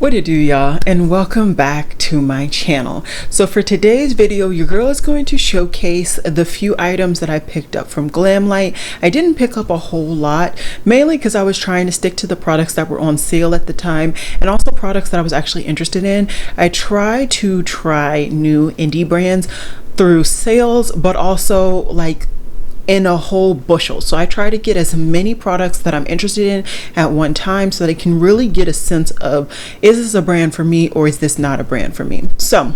What it do, y'all, and welcome back to my channel. So for today's video, your girl is going to showcase the few items that I picked up from Glamlite. I didn't pick up a whole lot, mainly because I was trying to stick to the products that were on sale at the time and also products that I was actually interested in. I try to try new indie brands through sales, but also like in a whole bushel. So I try to get as many products that I'm interested in at one time so that I can really get a sense of, is this a brand for me or is this not a brand for me? So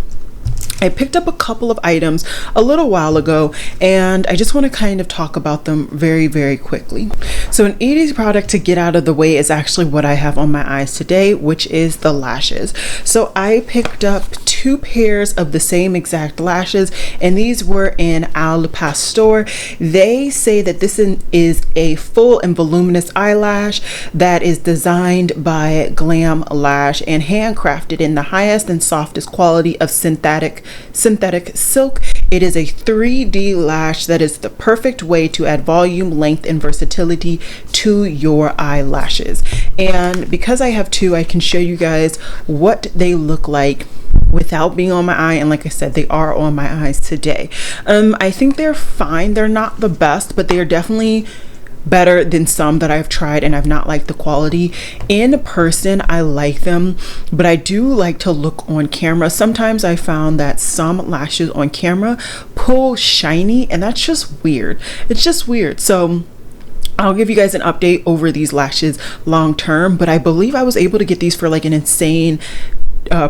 I picked up a couple of items a little while ago and I just want to kind of talk about them very quickly. So an easy product to get out of the way is actually what I have on my eyes today, which is the lashes. So I picked up two pairs of the same exact lashes, and these were in Al Pastor. They say that this is a full and voluminous eyelash that is designed by Glamlite and handcrafted in the highest and softest quality of synthetic silk. It is a 3D lash that is the perfect way to add volume, length, and versatility to your eyelashes. And because I have two, I can show you guys what they look like without being on my eye, and like I said, they are on my eyes today. I think they're fine. They're not the best, but they are definitely better than some that I've tried and I've not liked the quality. In person, I like them, but I do like to look on camera. Sometimes I found that some lashes on camera pull shiny, and that's just weird. It's just weird. So I'll give you guys an update over these lashes long term, but I believe I was able to get these for like an insane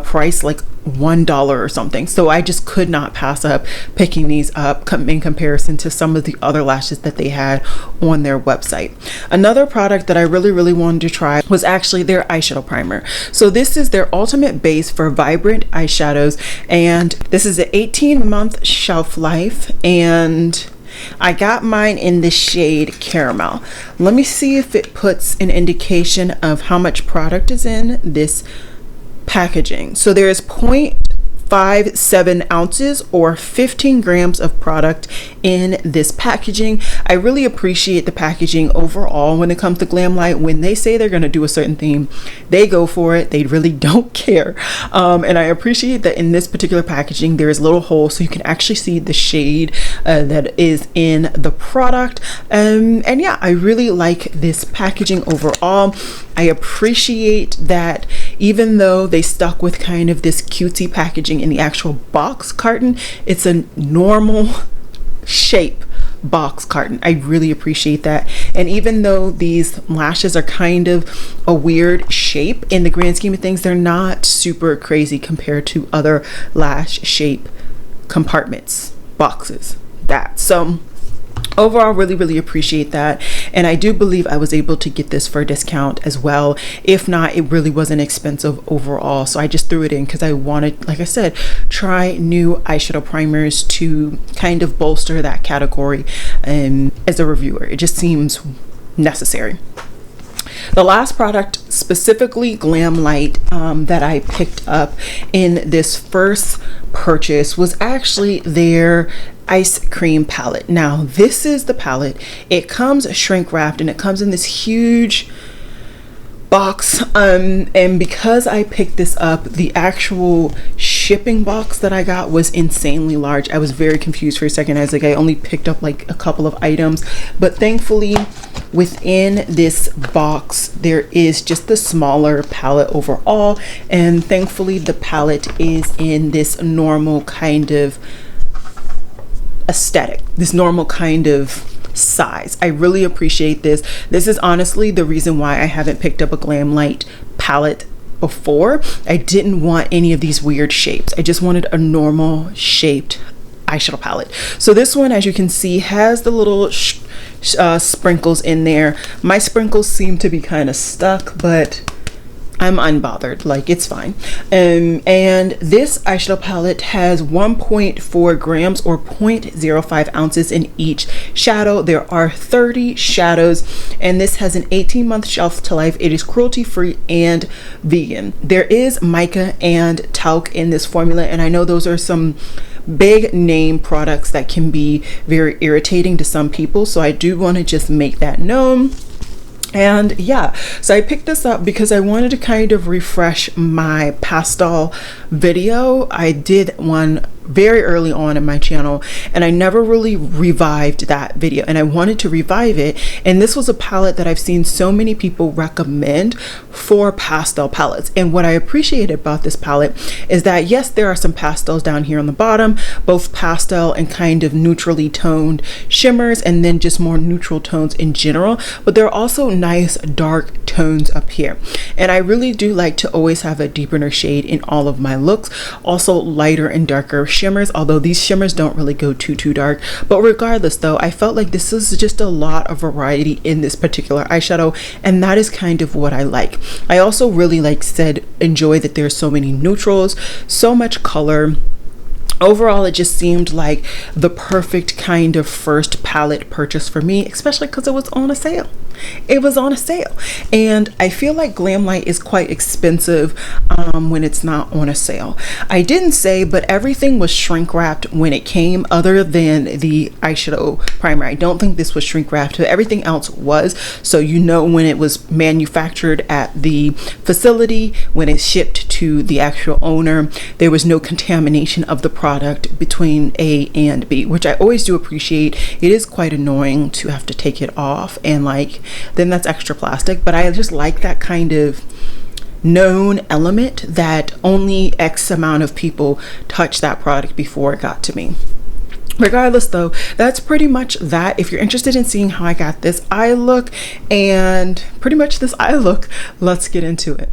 price, like $1 or something. So I just could not pass up picking these up in comparison to some of the other lashes that they had on their website. Another product that I really wanted to try was actually their eyeshadow primer. So this is their ultimate base for vibrant eyeshadows, and this is an 18-month shelf life, and I got mine in the shade Caramel. Let me see if it puts an indication of how much product is in this packaging. So there is 0.57 ounces or 15 grams of product in this packaging. I really appreciate the packaging overall when it comes to Glamlite. When they say they're going to do a certain theme, they go for it. They really don't care. And I appreciate that in this particular packaging there is little holes so you can actually see the shade that is in the product. And yeah, I really like this packaging overall. I appreciate that even though they stuck with kind of this cutesy packaging in the actual box carton, it's a normal shape box carton. I really appreciate that. And even though these lashes are kind of a weird shape, in the grand scheme of things, they're not super crazy compared to other lash shape compartments, boxes, so overall, really appreciate that. And I do believe I was able to get this for a discount as well. If not, it really wasn't expensive overall. So I just threw it in because I wanted, like I said, try new eyeshadow primers to kind of bolster that category. And as a reviewer, it just seems necessary. The last product, specifically Glamlite, that I picked up in this first purchase was actually their Icecream palette. Now this is the palette. It comes shrink wrapped and it comes in this huge box, and because I picked this up, the actual shipping box that I got was insanely large. I was very confused for a second. I was like, I only picked up like a couple of items, but thankfully within this box there is just the smaller palette overall, and thankfully the palette is in this normal kind of aesthetic, this normal kind of size. I really appreciate this. This is honestly the reason why I haven't picked up a Glamlite palette before. I didn't want any of these weird shapes. I just wanted a normal shaped eyeshadow palette. So this one, as you can see, has the little sprinkles in there. My sprinkles seem to be kind of stuck, but I'm unbothered, like it's fine. And this eyeshadow palette has 1.4 grams or 0.05 ounces in each shadow. There are 30 shadows, and this has an 18-month shelf to life. It is cruelty free and vegan. There is mica and talc in this formula, and I know those are some big name products that can be very irritating to some people, so I do want to just make that known. And yeah, so I picked this up because I wanted to kind of refresh my pastel video. I did one very early on in my channel and I never really revived that video, and I wanted to revive it. And this was a palette that I've seen so many people recommend for pastel palettes. And what I appreciated about this palette is that yes, there are some pastels down here on the bottom, both pastel and kind of neutrally toned shimmers, and then just more neutral tones in general, but there are also nice dark tones up here. And I really do like to always have a deepener shade in all of my looks, also lighter and darker shimmers, although these shimmers don't really go too dark. But regardless though, I felt like this is just a lot of variety in this particular eyeshadow, and that is kind of what I like. I also really enjoy that there's so many neutrals, so much color. Overall, it just seemed like the perfect kind of first palette purchase for me, especially because it was on a sale. It was on a sale, and I feel like Glamlite is quite expensive when it's not on a sale. I didn't say, but everything was shrink wrapped when it came, other than the eyeshadow primer. I don't think this was shrink wrapped, but everything else was. So you know when it was manufactured at the facility, when it shipped to the actual owner, there was no contamination of the product between A and B, which I always do appreciate. It is quite annoying to have to take it off, and then that's extra plastic, but I just like that kind of known element that only X amount of people touch that product before it got to me. Regardless though, that's pretty much that. If you're interested in seeing how I got this eye look and pretty much this eye look, let's get into it.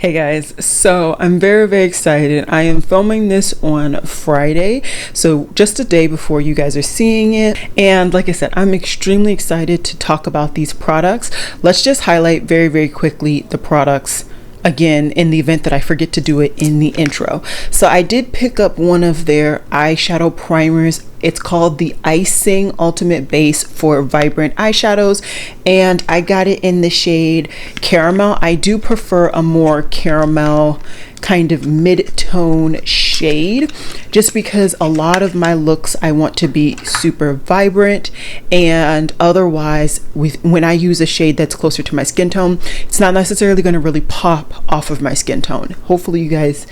Hey guys, so I'm very excited. I am filming this on Friday, so just a day before you guys are seeing it. And like I said, I'm extremely excited to talk about these products. Let's just highlight very quickly the products again in the event that I forget to do it in the intro. So I did pick up one of their eyeshadow primers. It's called the Icing Ultimate Base for Vibrant Eyeshadows, and I got it in the shade Caramel. I do prefer a more caramel kind of mid-tone shade, just because a lot of my looks I want to be super vibrant, and otherwise when I use a shade that's closer to my skin tone, it's not necessarily going to really pop off of my skin tone. Hopefully you guys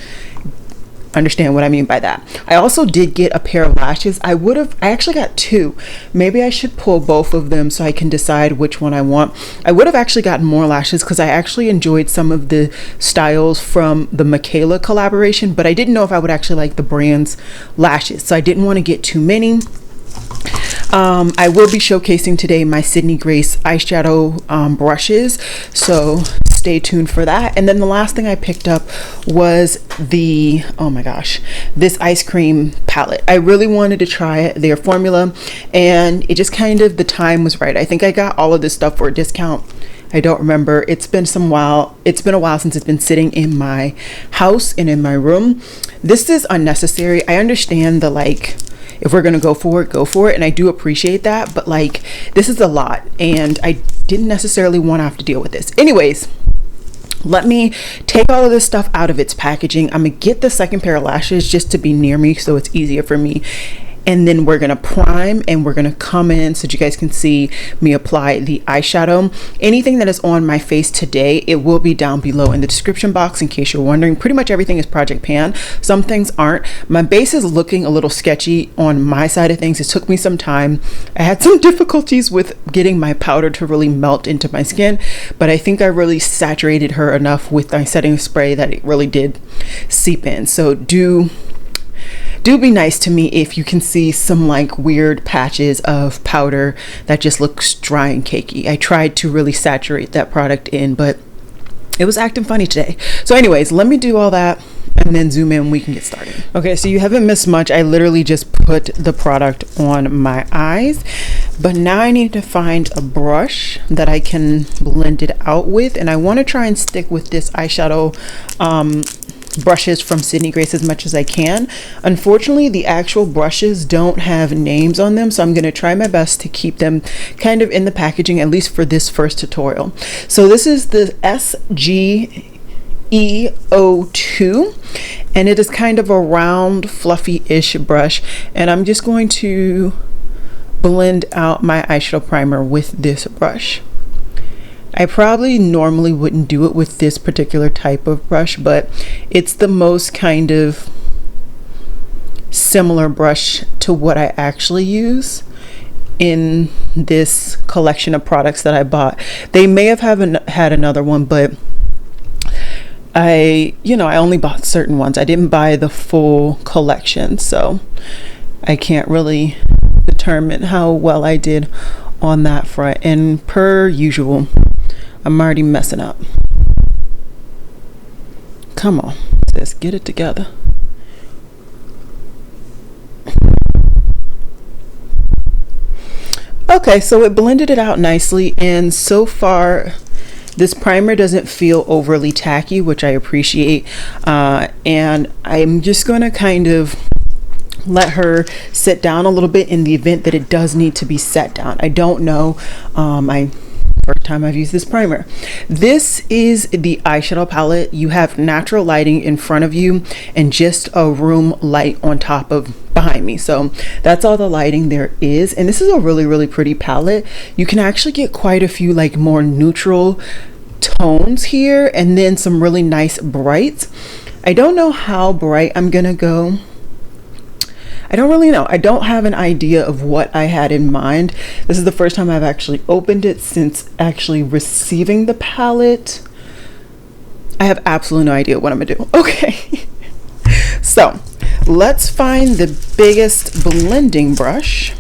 understand what I mean by that. I also did get a pair of lashes. I actually got two. Maybe I should pull both of them so I can decide which one I want. I would have actually gotten more lashes because I actually enjoyed some of the styles from the Michaela collaboration, but I didn't know if I would actually like the brand's lashes, so I didn't want to get too many. I will be showcasing today my Sydney Grace eyeshadow brushes, so stay tuned for that. And then the last thing I picked up was the, oh my gosh, this Icecream palette. I really wanted to try their formula, and it just kind of, the time was right. I think I got all of this stuff for a discount. I don't remember. It's been a while since it's been sitting in my house and in my room. This is unnecessary. I understand the if we're gonna go for it, and I do appreciate that, but this is a lot, and I didn't necessarily want to have to deal with this. Anyways, let me take all of this stuff out of its packaging. I'm gonna get the second pair of lashes just to be near me so it's easier for me, and then we're gonna prime and we're gonna come in so that you guys can see me apply the eyeshadow. Anything that is on my face today, it will be down below in the description box in case you're wondering. Pretty much everything is Project Pan. Some things aren't. My base is looking a little sketchy on my side of things. It took me some time. I had some difficulties with getting my powder to really melt into my skin, but I think I really saturated her enough with my setting spray that it really did seep in. So do be nice to me if you can see some weird patches of powder that just looks dry and cakey. I tried to really saturate that product in, but it was acting funny today. So anyways, let me do all that and then zoom in, we can get started. Okay, so you haven't missed much. I literally just put the product on my eyes, but now I need to find a brush that I can blend it out with, and I want to try and stick with this eyeshadow brushes from Sydney Grace as much as I can. Unfortunately, the actual brushes don't have names on them, so I'm going to try my best to keep them kind of in the packaging, at least for this first tutorial. So this is the E02, and it is kind of a round, fluffy-ish brush, and I'm just going to blend out my eyeshadow primer with this brush. I probably normally wouldn't do it with this particular type of brush, but it's the most kind of similar brush to what I actually use in this collection of products that I bought. They may have had another one, but I only bought certain ones. I didn't buy the full collection, so I can't really determine how well I did on that front. And per usual, I'm already messing up. Come on, sis, get it together. Okay, so it blended it out nicely, and so far this primer doesn't feel overly tacky, which I appreciate. And I'm just going to kind of let her sit down a little bit in the event that it does need to be set down. I don't know. First time I've used this primer. This is the eyeshadow palette. You have natural lighting in front of you and just a room light on top of behind me. So that's all the lighting there is. And this is a really, really pretty palette. You can actually get quite a few like more neutral tones here and then some really nice brights. I don't know how bright I'm gonna go. I don't really know. I don't have an idea of what I had in mind. This is the first time I've actually opened it since actually receiving the palette. I have absolutely no idea what I'm gonna do. Okay. So let's find the biggest blending brush.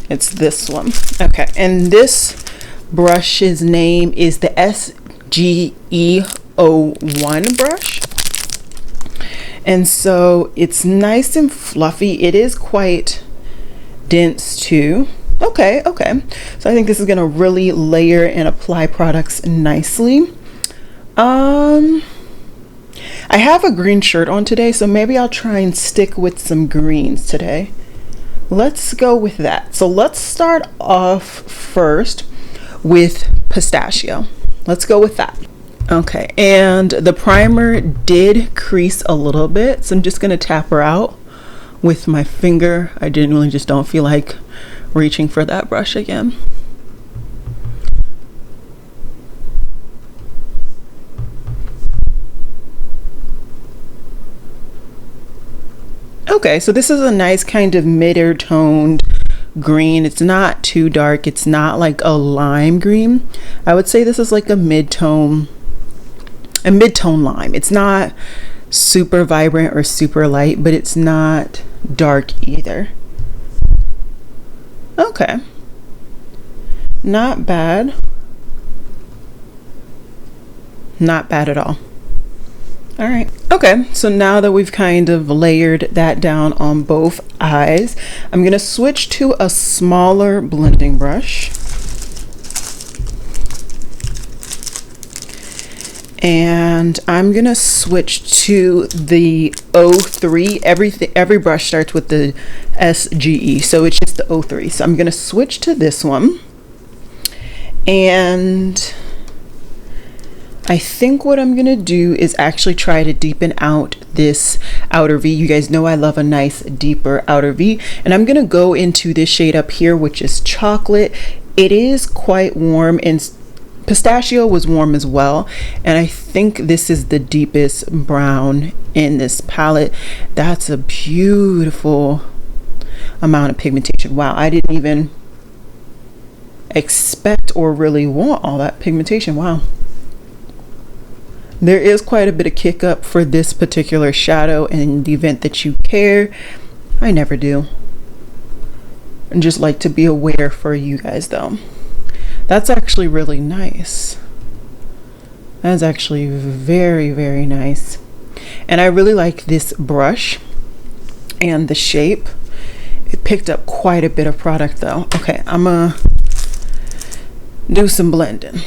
It's this one. Okay, and this brush's name is the SGE01 brush. And so it's nice and fluffy. It is quite dense too. Okay. So I think this is gonna really layer and apply products nicely. I have a green shirt on today, so maybe I'll try and stick with some greens today. Let's go with that. So let's start off first with Pistachio. Let's go with that. Okay, and the primer did crease a little bit, so I'm just gonna tap her out with my finger. I genuinely just don't feel like reaching for that brush again. Okay, so this is a nice kind of mid-air toned green. It's not too dark. It's not like a lime green. I would say this is like a mid-tone lime. It's not super vibrant or super light, but it's not dark either. Okay. Not bad. Not bad at all. All right. Okay, so now that we've kind of layered that down on both eyes, I'm going to switch to a smaller blending brush. And I'm going to switch to the 03. Every brush starts with the SGE, so it's just the 03. So I'm going to switch to this one. And I think what I'm gonna do is actually try to deepen out this outer V. You guys know I love a nice deeper outer V, and I'm gonna go into this shade up here, which is chocolate. It is quite warm, and Pistachio was warm as well, and I think this is the deepest brown in this palette. That's a beautiful amount of pigmentation. Wow, I didn't even expect or really want all that pigmentation. Wow. There is quite a bit of kick up for this particular shadow, and in the event that you care, I never do. I just like to be aware for you guys though. That's actually really nice. That's actually very, very nice. And I really like this brush and the shape. It picked up quite a bit of product though. Okay, I'm gonna do some blending.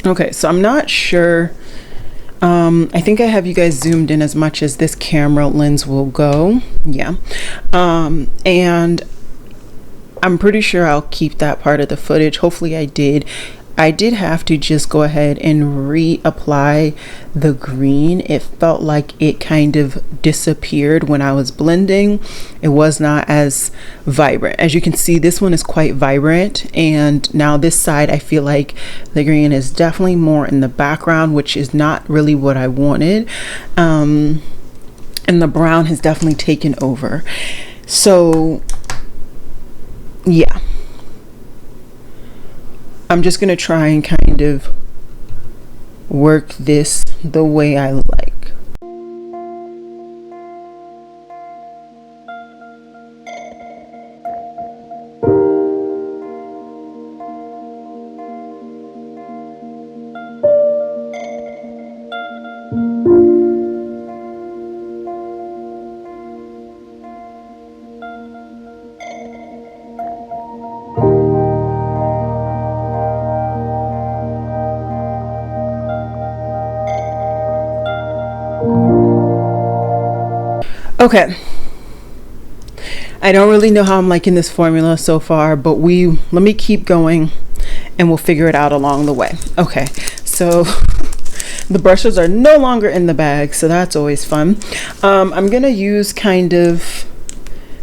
Okay, so I'm not sure. I think I have you guys zoomed in as much as this camera lens will go. Yeah. And I'm pretty sure I'll keep that part of the footage. Hopefully I did. I did have to just go ahead and reapply the green. It felt like it kind of disappeared when I was blending. It was not as vibrant. As you can see, this one is quite vibrant, and now this side I feel like the green is definitely more in the background, which is not really what I wanted. And the brown has definitely taken over. So yeah, I'm just going to try and kind of work this the way I like. Okay, I don't really know how I'm liking this formula so far, but let me keep going and we'll figure it out along the way. Okay, so the brushes are no longer in the bag, so that's always fun. I'm gonna use there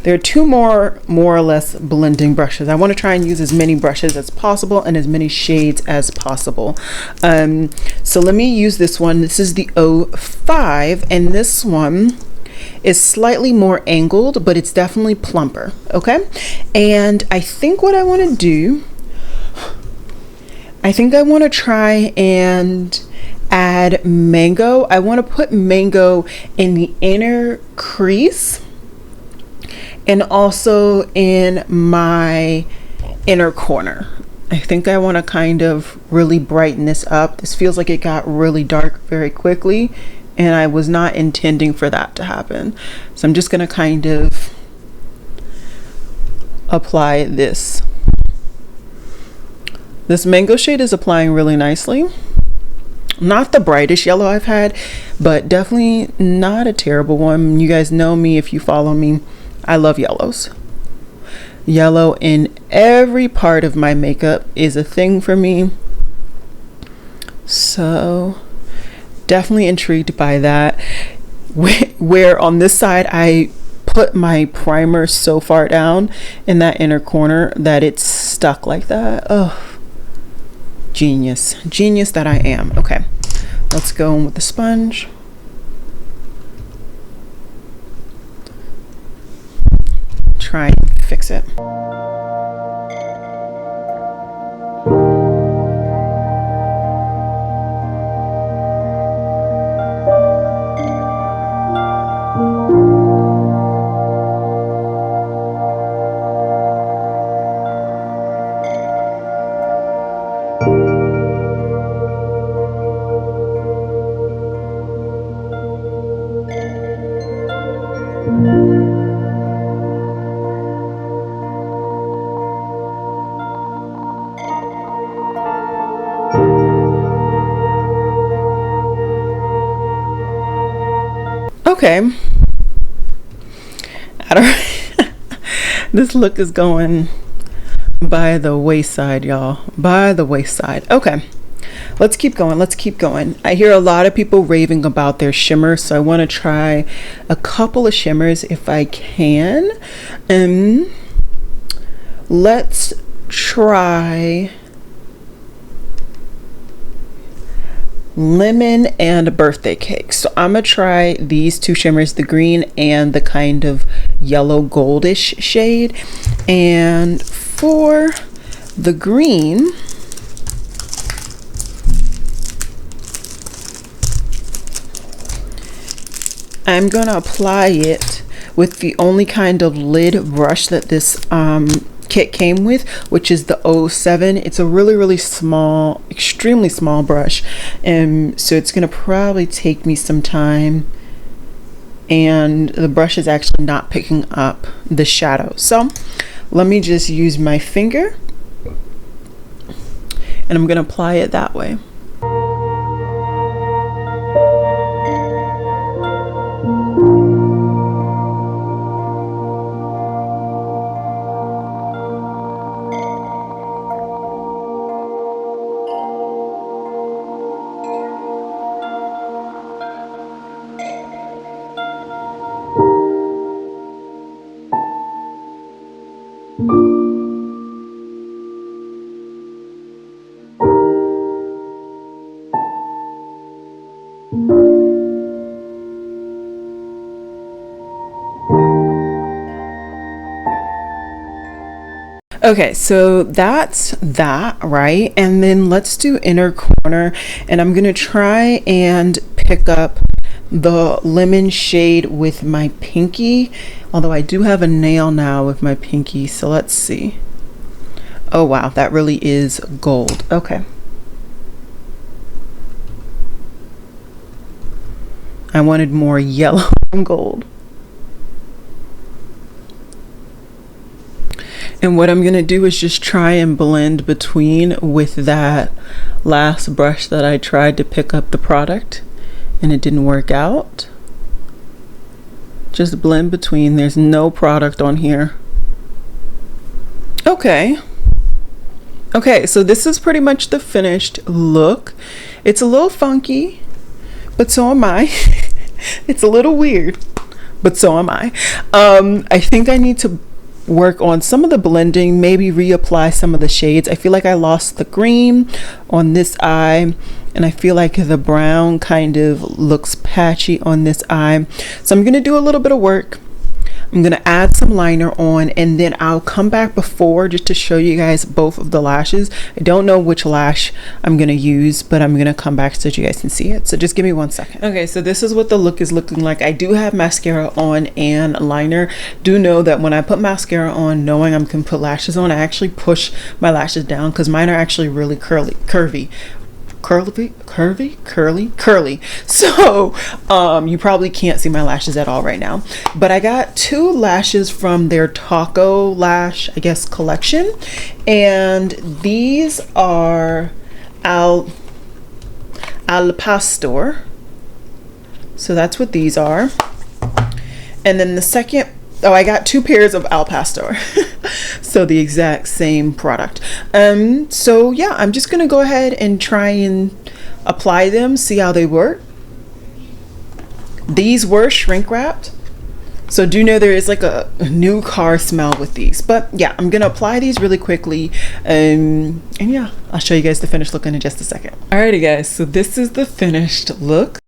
are two more or less blending brushes. I want to try and use as many brushes as possible and as many shades as possible. So let me use this one. This is the 05, and this one is slightly more angled, but it's definitely plumper. Okay, and I think what I want to do, I think I want to try and add mango. I want to put mango in the inner crease and also in my inner corner. I think I want to kind of really brighten this up. This feels like it got really dark very quickly, and I was not intending for that to happen. So I'm just gonna kind of apply this. This mango shade is applying really nicely. Not the brightest yellow I've had, but definitely not a terrible one. You guys know me, if you follow me, I love yellows. Yellow in every part of my makeup is a thing for me. So definitely intrigued by that. Where on this side I put my primer so far down in that inner corner that it's stuck like that. Oh, genius that I am. Okay, let's go in with the sponge. Try and fix it. Okay, I don't this look is going by the wayside, y'all, by the wayside. Okay, let's keep going. I hear a lot of people raving about their shimmers, so I want to try a couple of shimmers if I can. Let's try lemon and birthday cake. So I'm gonna try these two shimmers, the green and the kind of yellow goldish shade. And for the green, I'm gonna apply it with the only kind of lid brush that this kit came with, which is the 07. It's a really small, extremely small brush, and so it's gonna probably take me some time, and the brush is actually not picking up the shadow. So let me just use my finger and I'm gonna apply it that way. Okay, so that's that, right? And then let's do inner corner, and I'm gonna try and pick up the lemon shade with my pinky, although I do have a nail now with my pinky, so let's see. Oh wow, that really is gold. Okay. I wanted more yellow and gold. And what I'm going to do is just try and blend between with that last brush that I tried to pick up the product and it didn't work out. Just blend between. There's no product on here. Okay. Okay, so this is pretty much the finished look. It's a little funky, but so am I. It's a little weird, but so am I. I think I need to work on some of the blending, maybe reapply some of the shades. I feel like I lost the green on this eye, and I feel like the brown kind of looks patchy on this eye. So I'm going to do a little bit of work. I'm going to add some liner on, and then I'll come back before just to show you guys both of the lashes. I don't know which lash I'm going to use, but I'm going to come back so that you guys can see it. So just give me 1 second. Okay, so this is what the look is looking like. I do have mascara on and liner. Do know that when I put mascara on, knowing I'm going to put lashes on, I actually push my lashes down because mine are actually really curly. So you probably can't see my lashes at all right now, but I got 2 lashes from their taco lash, I guess, collection, and these are al pastor. So that's what these are. And then the second, oh, I got 2 pairs of al pastor. So the exact same product. So yeah, I'm just gonna go ahead and try and apply them, see how they work. These were shrink wrapped, so do know there is like a new car smell with these. But yeah, I'm gonna apply these really quickly, and yeah, I'll show you guys the finished look in just a second. Alrighty guys, so this is the finished look.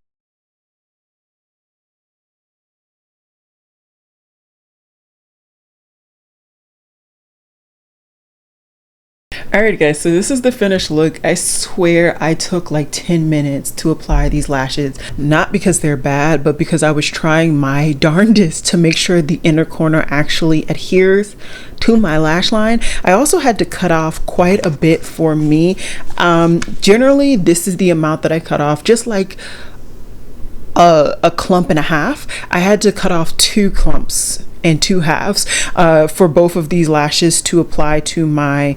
Alright guys, so this is the finished look. I swear I took like 10 minutes to apply these lashes, not because they're bad, but because I was trying my darndest to make sure the inner corner actually adheres to my lash line. I also had to cut off quite a bit for me. Generally this is the amount that I cut off, just like a clump and a half. I had to cut off 2 clumps and 2 halves for both of these lashes to apply to my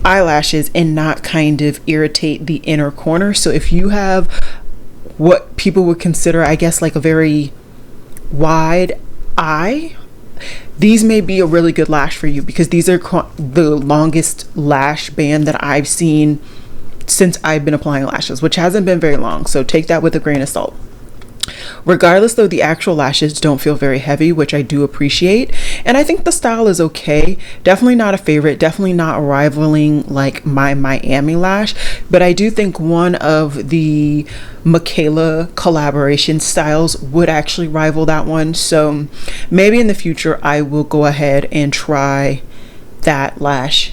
eyelashes and not kind of irritate the inner corner. So if you have what people would consider, I guess, like a very wide eye, these may be a really good lash for you, because these are the longest lash band that I've seen since I've been applying lashes, which hasn't been very long, so take that with a grain of salt. Regardless though, the actual lashes don't feel very heavy, which I do appreciate, and I think the style is okay. Definitely not a favorite, definitely not rivaling like my Miami lash, but I do think one of the Michaela collaboration styles would actually rival that one. So maybe in the future I will go ahead and try that lash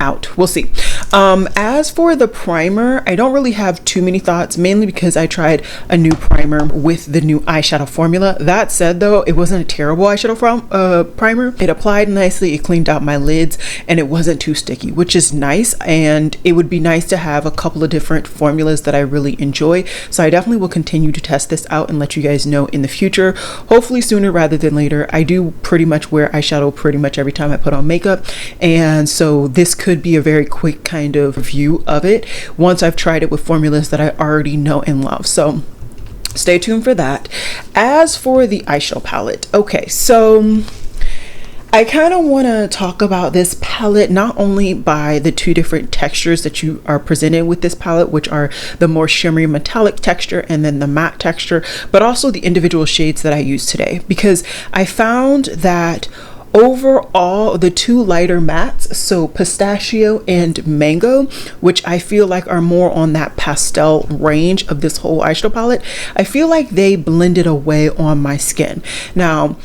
out. We'll see. As for the primer, I don't really have too many thoughts, mainly because I tried a new primer with the new eyeshadow formula. That said though, it wasn't a terrible eyeshadow primer. It applied nicely, it cleaned out my lids, and it wasn't too sticky, which is nice. And it would be nice to have a couple of different formulas that I really enjoy. So I definitely will continue to test this out and let you guys know in the future, hopefully sooner rather than later. I do pretty much wear eyeshadow pretty much every time I put on makeup, and so this could be a very quick kind of review of it once I've tried it with formulas that I already know and love. So stay tuned for that. As for the eyeshadow palette, okay, so I kind of want to talk about this palette not only by the 2 different textures that you are presented with this palette, which are the more shimmery metallic texture and then the matte texture, but also the individual shades that I use today, because I found that overall the 2 lighter mattes, so Pistachio and Mango, which I feel like are more on that pastel range of this whole eyeshadow palette, I feel like they blended away on my skin. Now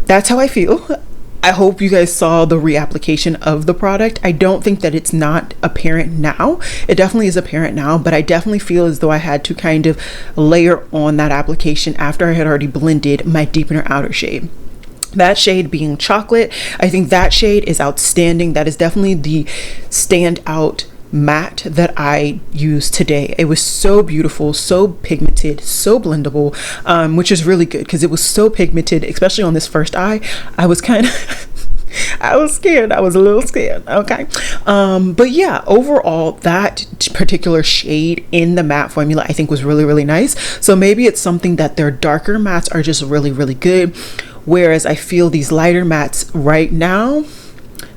that's how I feel. I hope you guys saw the reapplication of the product. I don't think that it's not apparent now. It definitely is apparent now, but I definitely feel as though I had to kind of layer on that application after I had already blended my deepener outer shade. That shade being Chocolate, I think that shade is outstanding. That is definitely the standout matte that I used today. It was so beautiful, so pigmented, so blendable, which is really good because it was so pigmented, especially on this first eye. I was kind of I was scared. I was a little scared. Okay. But yeah, overall, that particular shade in the matte formula I think was really, really nice. So maybe it's something that their darker mattes are just really, really good. Whereas I feel these lighter mattes right now,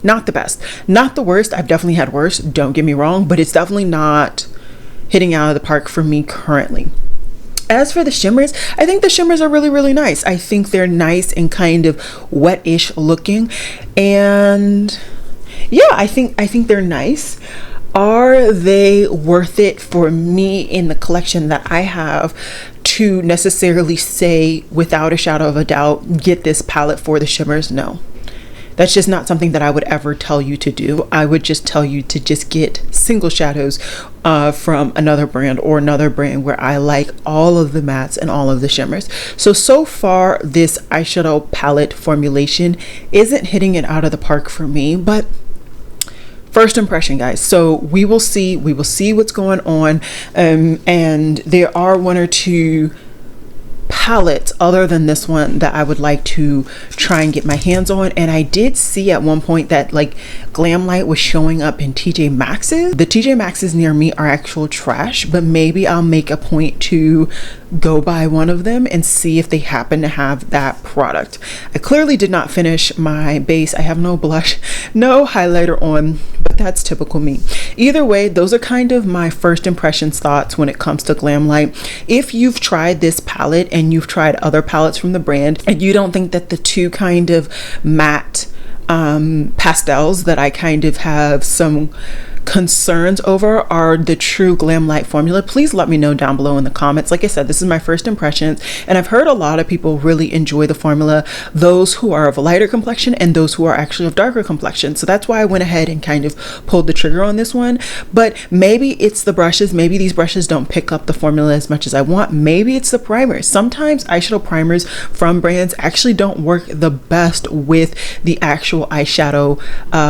not the best, not the worst. I've definitely had worse, don't get me wrong, but it's definitely not hitting out of the park for me currently. As for the shimmers, I think the shimmers are really, really nice. I think they're nice and kind of wet-ish looking. And yeah, I think they're nice. Are they worth it for me in the collection that I have to necessarily say without a shadow of a doubt, get this palette for the shimmers? No. That's just not something that I would ever tell you to do. I would just tell you to just get single shadows from another brand or another brand where I like all of the mattes and all of the shimmers. So far, this eyeshadow palette formulation isn't hitting it out of the park for me, but first impression, guys. So we will see what's going on. And there are one or two palettes other than this one that I would like to try and get my hands on. And I did see at one point that like Glamlite was showing up in TJ Maxx's. The TJ Maxx's near me are actual trash, but maybe I'll make a point to go buy one of them and see if they happen to have that product. I clearly did not finish my base. I have no blush, no highlighter on, but that's typical me. Either way, those are kind of my first impressions thoughts when it comes to Glamlite. If you've tried this palette and you've tried other palettes from the brand and you don't think that the two kind of matte pastels that I kind of have some concerns over are the true Glamlite formula, please let me know down below in the comments. Like I said, this is my first impressions, and I've heard a lot of people really enjoy the formula, those who are of a lighter complexion and those who are actually of darker complexion. So that's why I went ahead and kind of pulled the trigger on this one. But maybe it's the brushes, maybe these brushes don't pick up the formula as much as I want, maybe it's the primers. Sometimes eyeshadow primers from brands actually don't work the best with the actual eyeshadow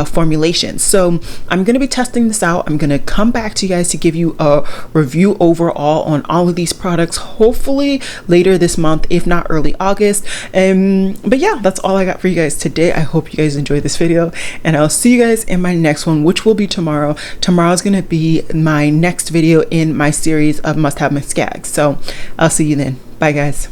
formulation. So I'm going to be testing this out. I'm going to come back to you guys to give you a review overall on all of these products, hopefully later this month, if not early August. But yeah, that's all I got for you guys today. I hope you guys enjoyed this video, and I'll see you guys in my next one, which will be tomorrow. Tomorrow's going to be my next video in my series of must have my skags. So I'll see you then. Bye guys.